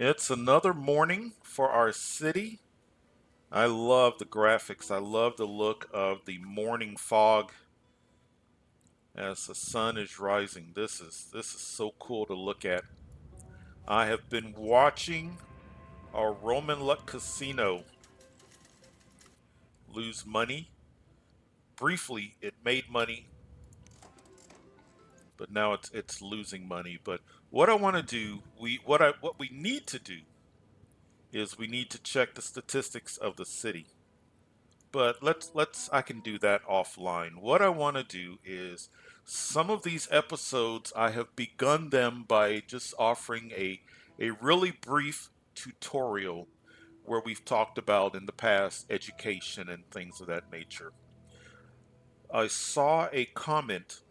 It's another morning for our city. I love the graphics. I love the look of the morning fog as the sun is rising. This is so cool to look at. I have been watching our Roman Luck Casino lose money. Briefly, it made money, but now it's losing money. But what I want to do, what we need to do is we need to check the statistics of the city. But let's I can do that offline. What I want to do is some of these episodes I have begun them by just offering a really brief tutorial where we've talked about in the past education and things of that nature. I saw a comment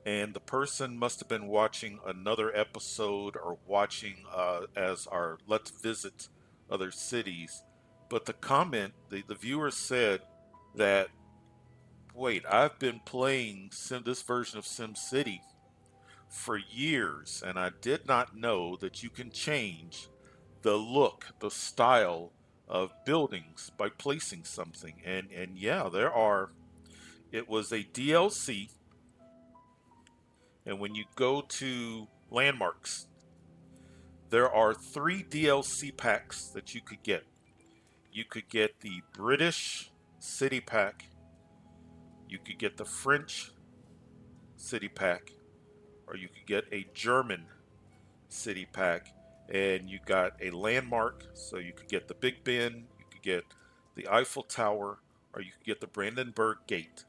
and the person must have been watching another episode or watching as our let's visit other cities. But the comment, the viewer said that, wait, I've been playing this version of SimCity for years, and I did not know that you can change the look, the style of buildings by placing something. And yeah, there are. It was a DLC, and when you go to landmarks, there are three DLC packs that you could get. You could get the British City Pack, you could get the French City Pack, or you could get a German City Pack. And you got a landmark, so you could get the Big Ben, you could get the Eiffel Tower, or you could get the Brandenburg Gate.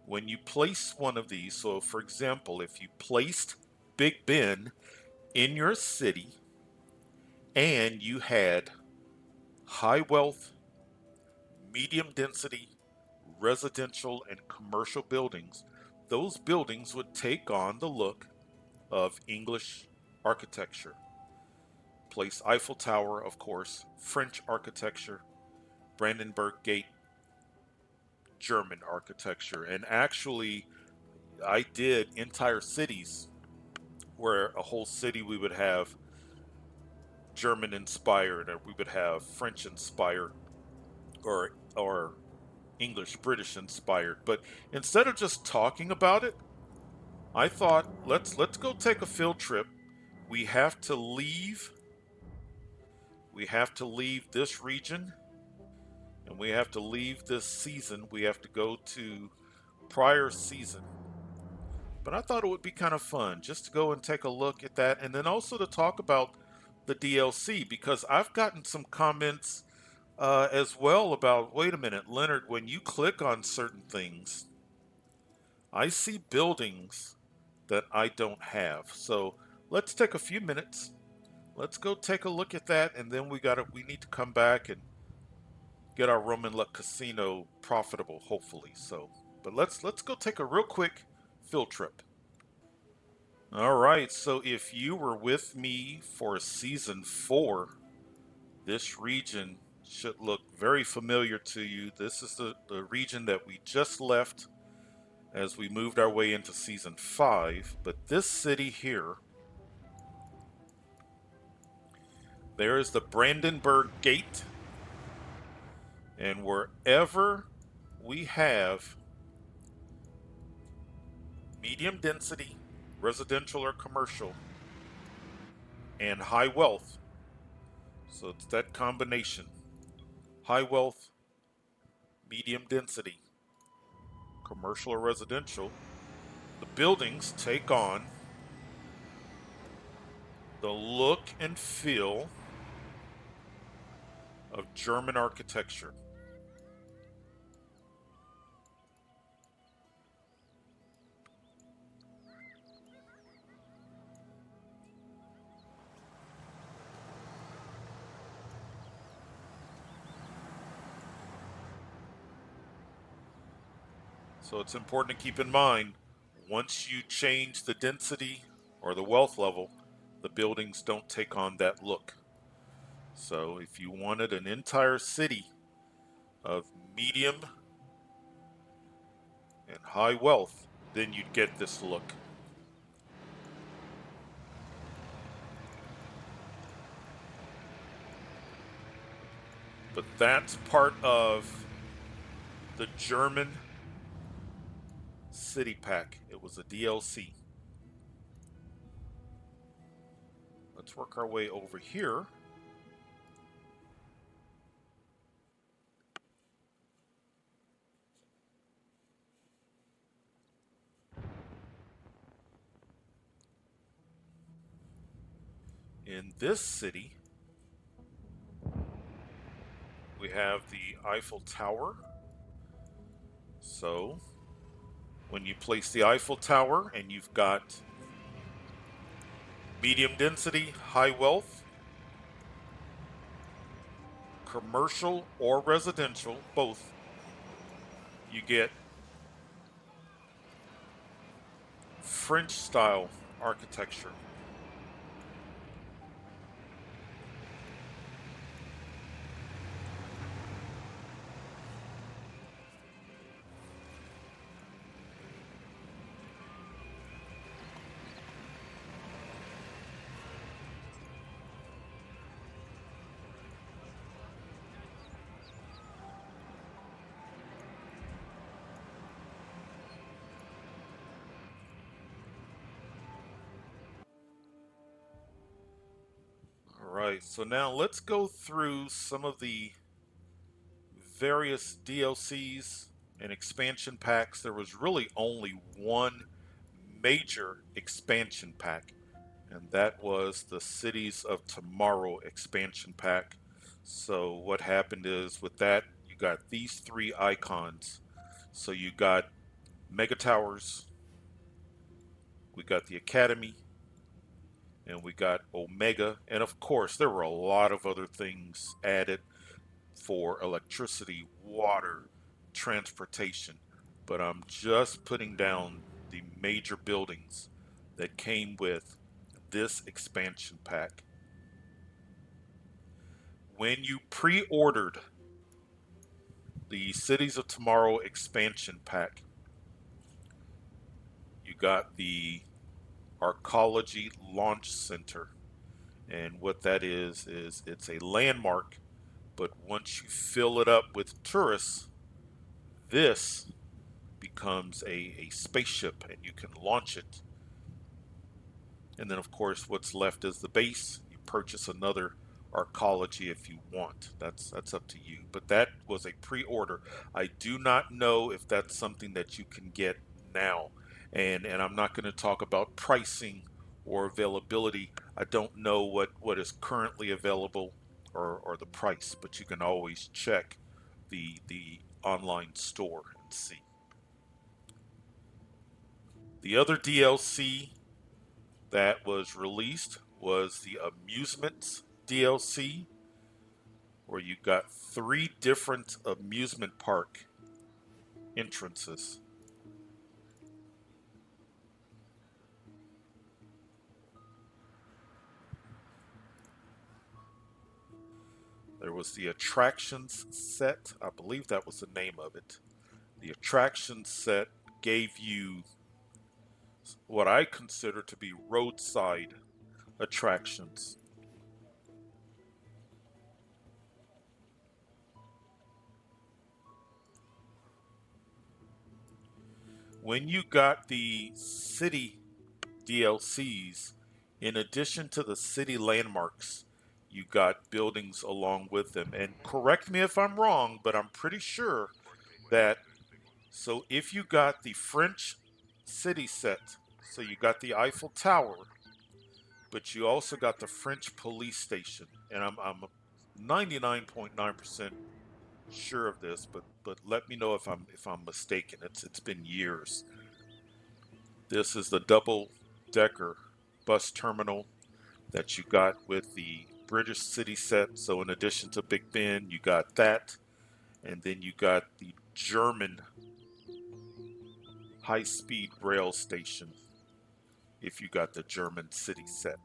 When you place one of these, so for example, if you placed Big Ben in your city and you had high wealth, medium density, residential, and commercial buildings, those buildings would take on the look of English architecture. Place Eiffel Tower, of course, French architecture, Brandenburg Gate, German architecture. And actually, I did entire cities where a whole city we would have German inspired, or we would have French inspired, or English British inspired. But instead of just talking about it, I thought let's go take a field trip. We have to leave. We have to leave this region, and we have to leave this season. We have to go to prior season. But I thought it would be kind of fun just to go and take a look at that, and then also to talk about the DLC because I've gotten some comments as well about, wait a minute, Leonard, when you click on certain things, I see buildings that I don't have. So let's take a few minutes. Let's go take a look at that, and then we need to come back and get our Roman Luck Casino profitable, hopefully. So, but let's go take a real quick field trip. All right. So if you were with me for season 4, this region should look very familiar to you. This is the region that we just left as we moved our way into season 5. But this city here, there is the Brandenburg Gate. And wherever we have medium density, residential or commercial, and high wealth, so it's that combination high wealth, medium density, commercial or residential, the buildings take on the look and feel of German architecture. So it's important to keep in mind once you change the density or the wealth level, the buildings don't take on that look. So if you wanted an entire city of medium and high wealth, then you'd get this look. But that's part of the German City Pack. It was a DLC. Let's work our way over here. In this city, we have the Eiffel Tower. So when you place the Eiffel Tower and you've got medium density, high wealth, commercial or residential, both, you get French style architecture. All right, so now let's go through some of the various DLCs and expansion packs. There was really only one major expansion pack, and that was the Cities of Tomorrow expansion pack. So what happened is with that, you got these three icons. So you got Mega Towers, we got the Academy, and we got Omega. And of course, there were a lot of other things added for electricity, water, transportation. But I'm just putting down the major buildings that came with this expansion pack. When you pre ordered the Cities of Tomorrow expansion pack, you got the Arcology Launch Center. And what that is it's a landmark, but once you fill it up with tourists, this becomes a spaceship and you can launch it. And then, of course, what's left is the base. You purchase another arcology if you want. That's up to you. But that was a pre-order. I do not know if that's something that you can get now. And I'm not going to talk about pricing or availability. I don't know what is currently available or the price, but you can always check the online store and see. The other DLC that was released was the Amusements DLC, where you got three different amusement park entrances. There was the attractions set, I believe that was the name of it. The attractions set gave you what I consider to be roadside attractions. When you got the city DLCs, in addition to the city landmarks, you got buildings along with them. And correct me if I'm wrong, but I'm pretty sure that so if you got the French city set, so you got the Eiffel Tower, but you also got the French police station, and I'm 99.9% sure of this, but let me know if I'm mistaken. It's been years. This is the double decker bus terminal that you got with the British city set. So in addition to Big Ben, you got that, and then you got the German high-speed rail station if you got the German city set.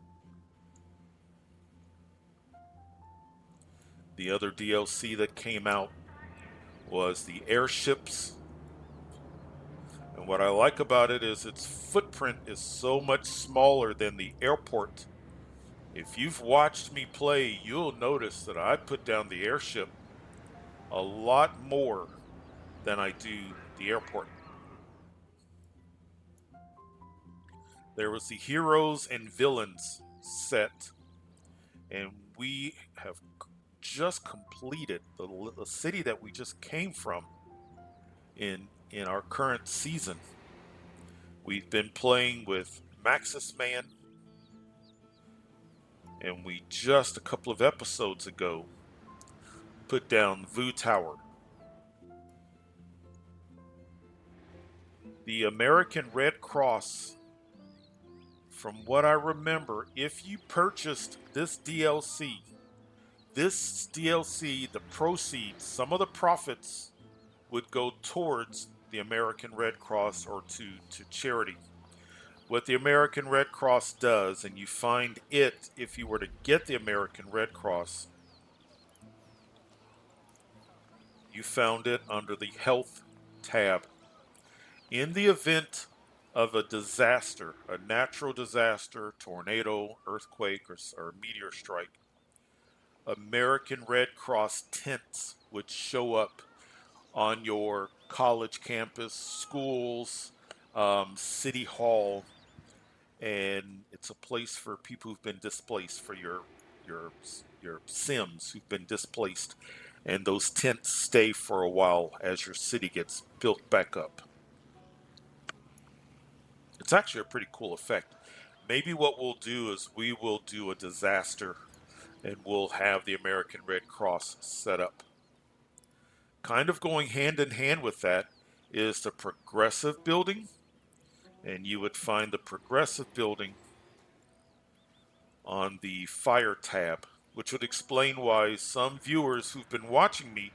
The other DLC that came out was the airships. And what I like about it is its footprint is so much smaller than the airport. If you've watched me play, you'll notice that I put down the airship a lot more than I do the airport. There was the heroes and villains set, and we have just completed the city that we just came from in our current season. We've been playing with Maxis Man, and we just a couple of episodes ago put down Vu Tower. The American Red Cross, from what I remember, if you purchased this DLC, the proceeds, some of the profits would go towards the American Red Cross or to charity. What the American Red Cross does, and you find it if you were to get the American Red Cross, you found it under the Health tab. In the event of a disaster, a natural disaster, tornado, earthquake, or meteor strike, American Red Cross tents would show up on your college campus, schools, city hall, and it's a place for people who've been displaced, for your your Sims who've been displaced, and those tents stay for a while as your city gets built back up. It's actually a pretty cool effect. Maybe what we'll do is we will do a disaster and we'll have the American Red Cross set up. Kind of going hand in hand with that is the progressive building, and you would find the progressive building on the fire tab, which would explain why some viewers who've been watching me,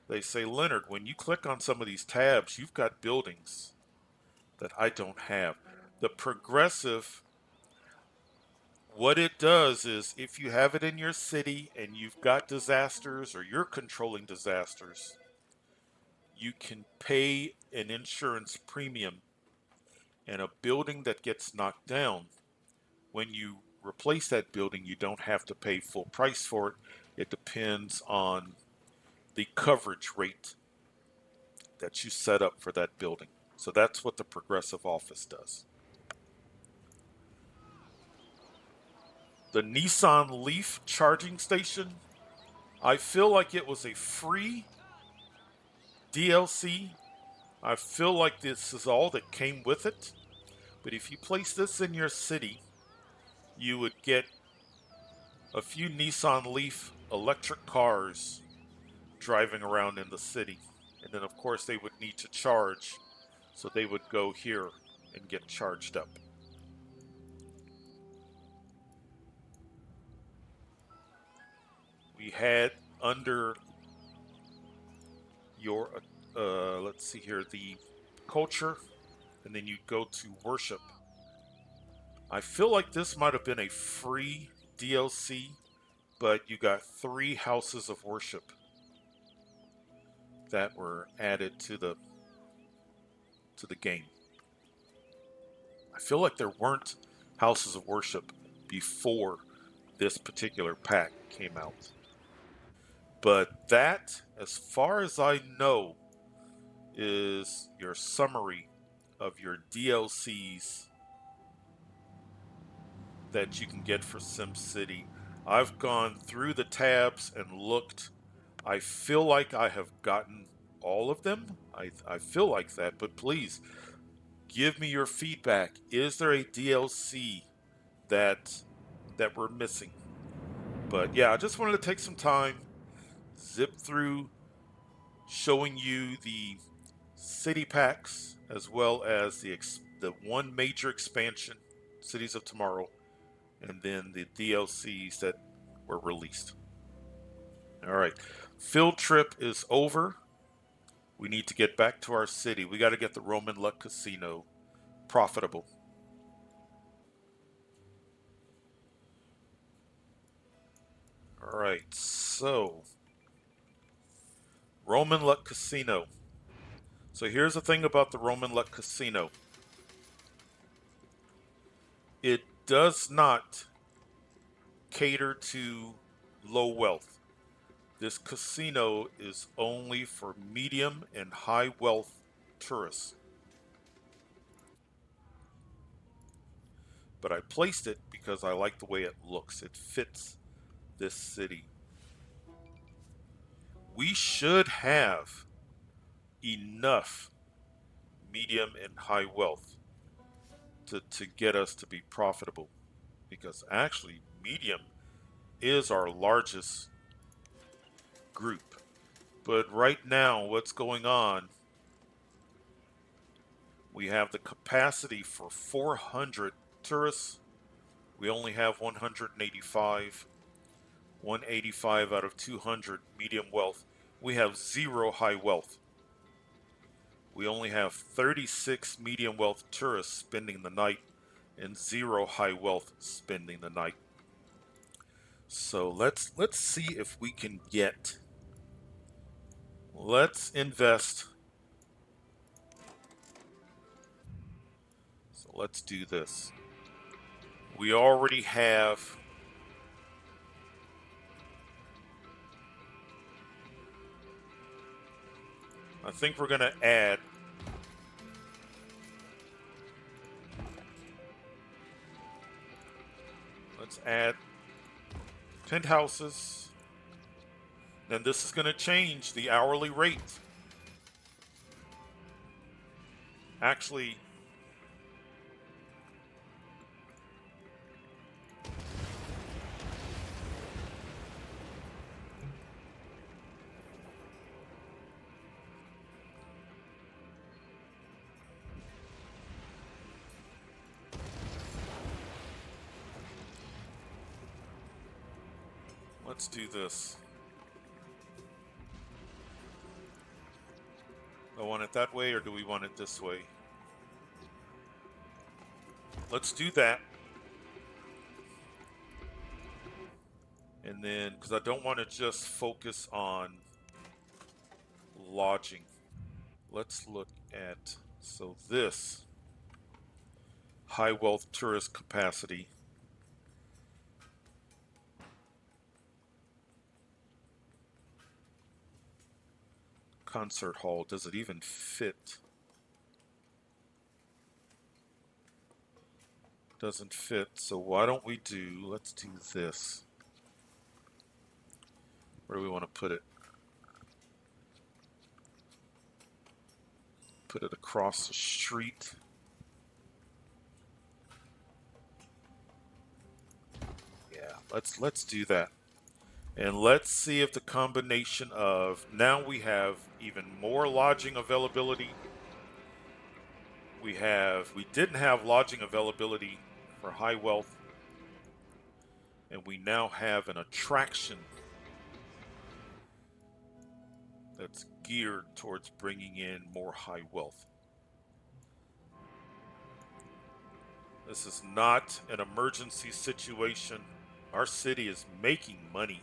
they say, Leonard, when you click on some of these tabs, you've got buildings that I don't have. The progressive, what it does is if you have it in your city and you've got disasters or you're controlling disasters, you can pay an insurance premium, and a building that gets knocked down, when you replace that building, you don't have to pay full price for it. It depends on the coverage rate that you set up for that building. So that's what the progressive office does. The Nissan Leaf charging station, I feel like it was a free DLC. I feel like this is all that came with it. But if you place this in your city, you would get a few Nissan Leaf electric cars driving around in the city. And then, of course, they would need to charge. So they would go here and get charged up. We had under your, let's see here, the culture, and then you go to worship. I feel like this might have been a free DLC, but you got 3 houses of worship that were added to the game. I feel like there weren't houses of worship before this particular pack came out. But that, as far as I know, is your summary of your DLCs that you can get for SimCity. I've gone through the tabs and looked. I feel like I have gotten all of them. I feel like that, but please give me your feedback. Is there a DLC that we're missing? But yeah, I just wanted to take some time, zip through, showing you the city packs as well as the one major expansion, Cities of Tomorrow, and then the DLCs that were released. All right, field trip is over. We need to get back to our city. We got to get the Roman Luck Casino profitable. All right, so Roman Luck Casino. So here's the thing about the Roman Luck Casino. It does not cater to low wealth. This casino is only for medium and high wealth tourists. But I placed it because I like the way it looks. It fits this city. We should have enough medium and high wealth to get us to be profitable, because actually medium is our largest group. But right now, what's going on, we have the capacity for 400 tourists. We only have 185. 185 out of 200 medium wealth. We have zero high wealth. We only have 36 medium wealth tourists spending the night and zero high wealth spending the night. So let's see if we can get. Let's invest. So let's do this. We already have. I think we're going to add. Let's add penthouses. Then this is going to change the hourly rate. Actually, let's do this. I want it that way, or do we want it this way? Let's do that. And then, because I don't want to just focus on lodging. Let's look at, so this high wealth tourist capacity. Concert hall, does it even fit? Doesn't fit, so why don't we do, let's do this. Where do we want to put it? Put it across the street. Yeah, let's do that. And let's see if the combination of, now we have even more lodging availability. We didn't have lodging availability for high wealth, and we now have an attraction that's geared towards bringing in more high wealth. This is not an emergency situation. Our city is making money.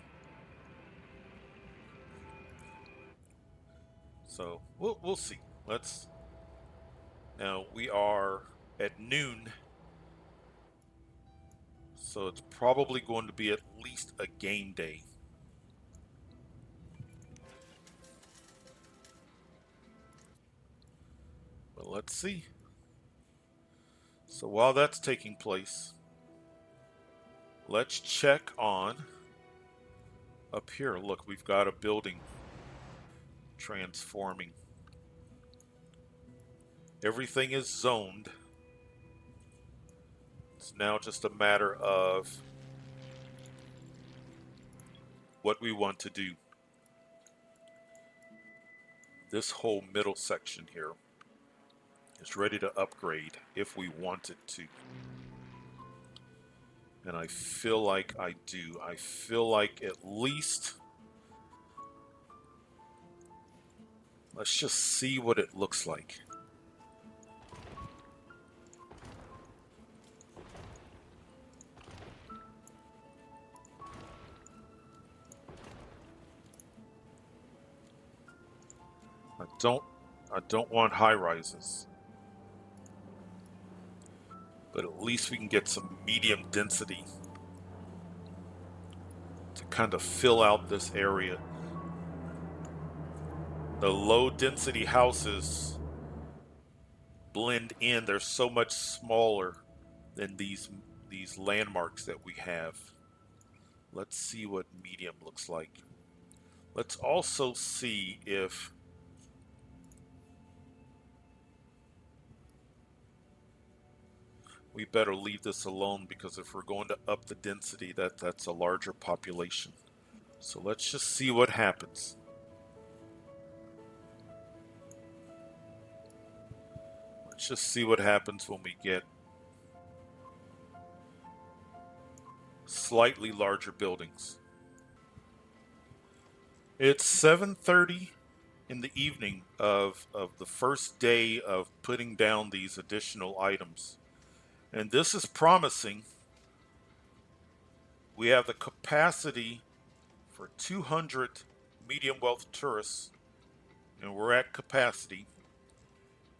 So we'll see. Now we are at noon, so it's probably going to be at least a game day. But let's see. So while that's taking place, let's check on up here. Look, we've got a building transforming. Everything is zoned. It's now just a matter of what we want to do. This whole middle section here is ready to upgrade if we wanted to. And I feel like I do. I feel like at least, let's just see what it looks like. I don't want high rises, but at least we can get some medium density to kind of fill out this area. The low density houses blend in. They're so much smaller than these landmarks that we have. Let's see what medium looks like. Let's also see if we better leave this alone, because if we're going to up the density, that's a larger population. So let's just see what happens. Let's just see what happens when we get slightly larger buildings. It's 7:30 in the evening of the first day of putting down these additional items. And this is promising. We have the capacity for 200 medium wealth tourists, and we're at capacity.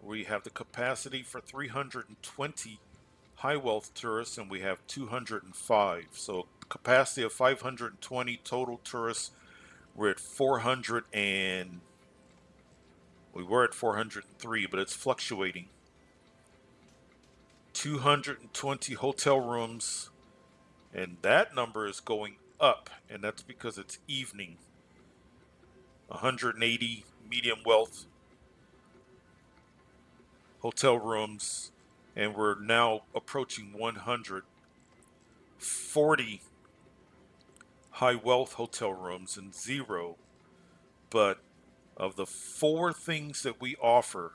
We have the capacity for 320 high wealth tourists, and we have 205. So capacity of 520 total tourists. We're at 400 and we were at 403, but it's fluctuating. 220 hotel rooms, and that number is going up, and that's because it's evening. 180 medium wealth hotel rooms, and we're now approaching 140 high wealth hotel rooms and zero. But of the four things that we offer,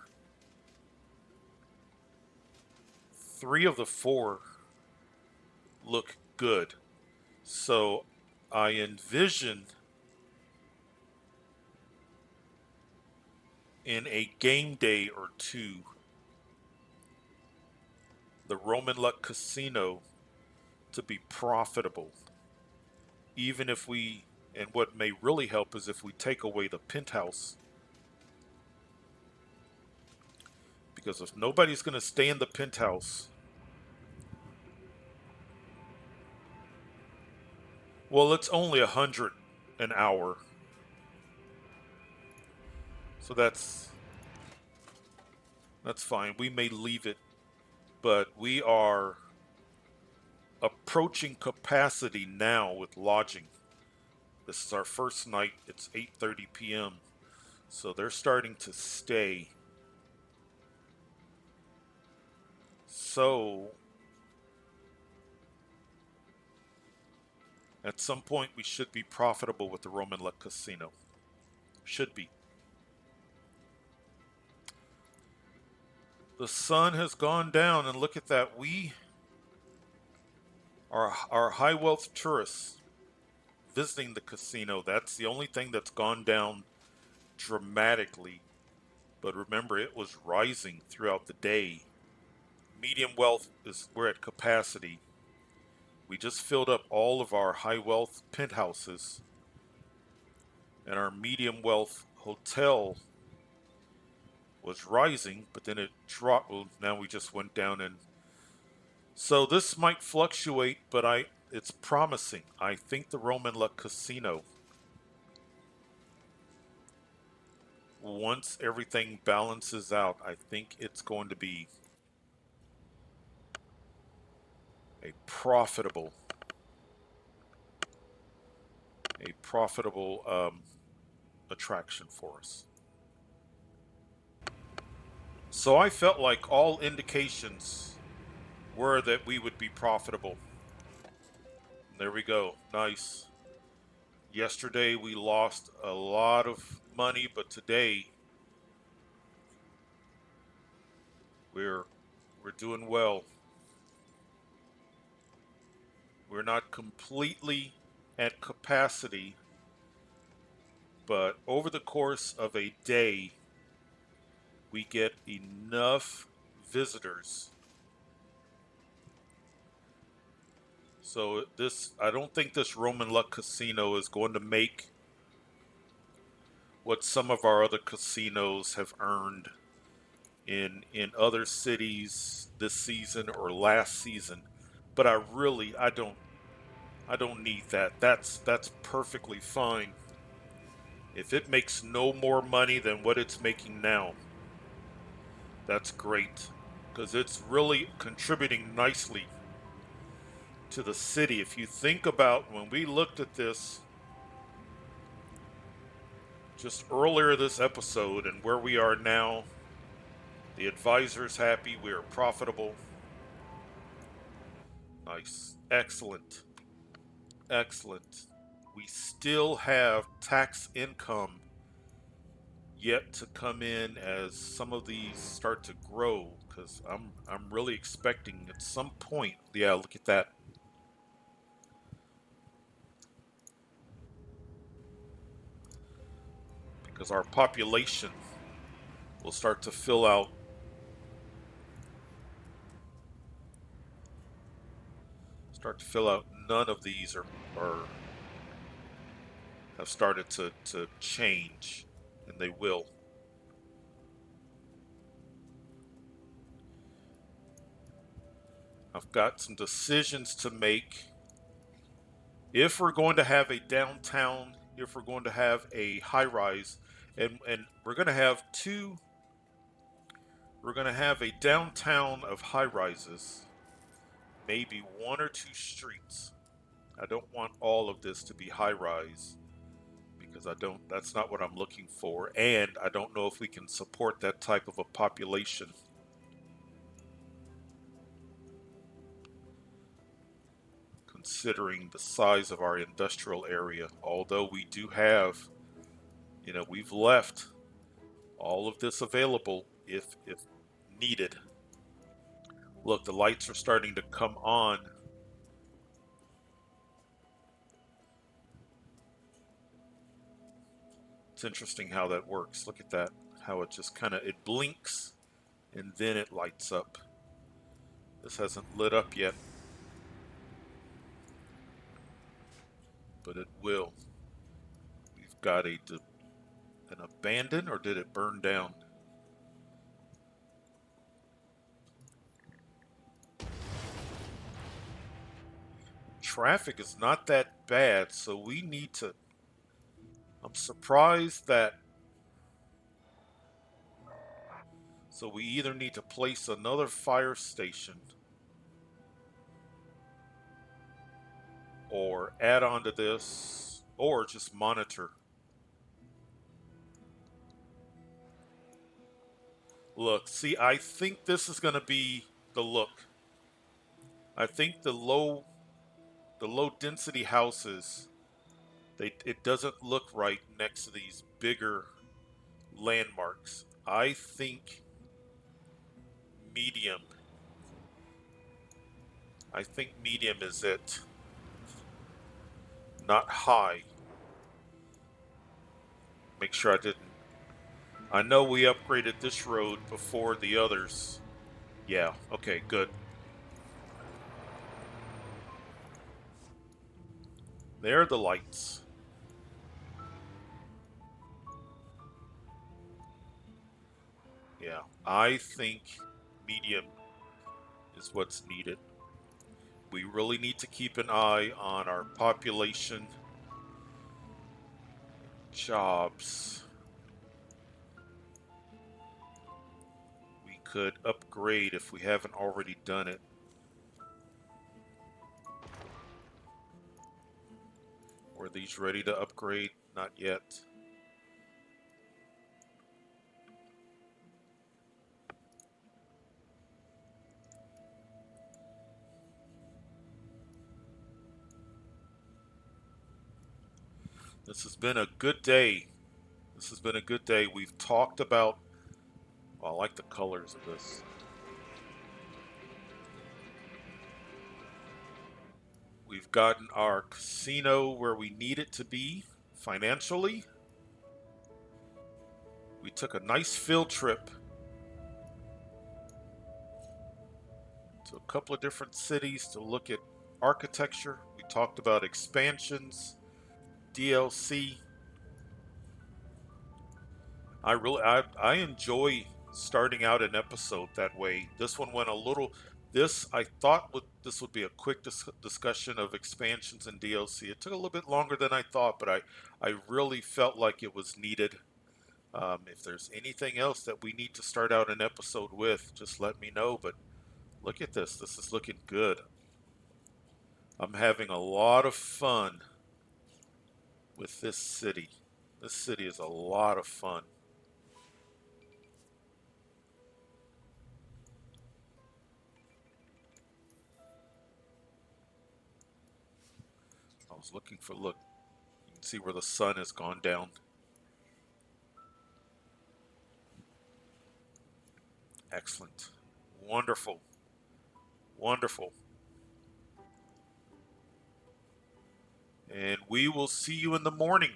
three of the four look good. So I envision in a game day or two, the Roman Luck Casino to be profitable. Even if we, and what may really help is if we take away the penthouse. Because if nobody's going to stay in the penthouse, well, it's only 100 an hour. So that's fine. We may leave it, but we are approaching capacity now with lodging. This is our first night. It's 8:30 p.m. So they're starting to stay. So at some point we should be profitable with the Roman Luck Casino. Should be. The sun has gone down, and look at that. We are our high wealth tourists visiting the casino. That's the only thing that's gone down dramatically. But remember, it was rising throughout the day. Medium wealth is, we're at capacity. We just filled up all of our high wealth penthouses, and our medium wealth hotel was rising, but then it dropped. Well, now we just went down, and so this might fluctuate, but it's promising. I think the Roman Luck Casino, once everything balances out, I think it's going to be a profitable attraction for us. So I felt like all indications were that we would be profitable. There we go. Nice. Yesterday we lost a lot of money, but today we're doing well. We're not completely at capacity, but over the course of a day, we get enough visitors. So I don't think this Roman Luck Casino is going to make what some of our other casinos have earned in other cities this season or last season. But I don't need that. That's perfectly fine. If it makes no more money than what it's making now, that's great because it's really contributing nicely to the city. If you think about when we looked at this just earlier this episode and where we are now, the advisor's happy, we are profitable. Nice. Excellent. Excellent. We still have tax income yet to come in as some of these start to grow because I'm really expecting at some point, yeah, look at that. Because our population will start to fill out. None of these are have started to change, and they will. I've got some decisions to make. If we're going to have a downtown, if we're going to have a high rise, and we're going to have two, we're going to have a downtown of high rises, maybe one or two streets. I don't want all of this to be high rise because that's not what I'm looking for, and I don't know if we can support that type of a population considering the size of our industrial area. Although we do have, we've left all of this available if needed. Look, the lights are starting to come on. It's interesting how that works. Look at that, how it just it blinks and then it lights up. This hasn't lit up yet, but it will. We've got an abandoned, or did it burn down? Traffic is not that bad, so we need to. I'm surprised that. So we either need to place another fire station or add on to this or just monitor. Look, see, I think this is going to be the look. I think the low density houses, it doesn't look right next to these bigger landmarks. I think medium. I think medium is it, not high. Make sure I didn't. I know we upgraded this road before the others. Yeah, okay, good. There are the lights. Yeah, I think medium is what's needed. We really need to keep an eye on our population, jobs. We could upgrade if we haven't already done it. Were these ready to upgrade? Not yet. This has been a good day. This has been a good day. We've talked about, well, I like the colors of this. We've gotten our casino where we need it to be financially. We took a nice field trip to a couple of different cities to look at architecture. We talked about expansions, DLC. I enjoy starting out an episode that way. This one went a little I thought this would be a quick discussion of expansions and DLC. It took a little bit longer than I thought, but I really felt like it was needed. If there's anything else that we need to start out an episode with, just let me know. But look at this. This is looking good. I'm having a lot of fun with this city. This city is a lot of fun. I was looking for, look, you can see where the sun has gone down. Excellent. Wonderful. Wonderful. And we will see you in the morning.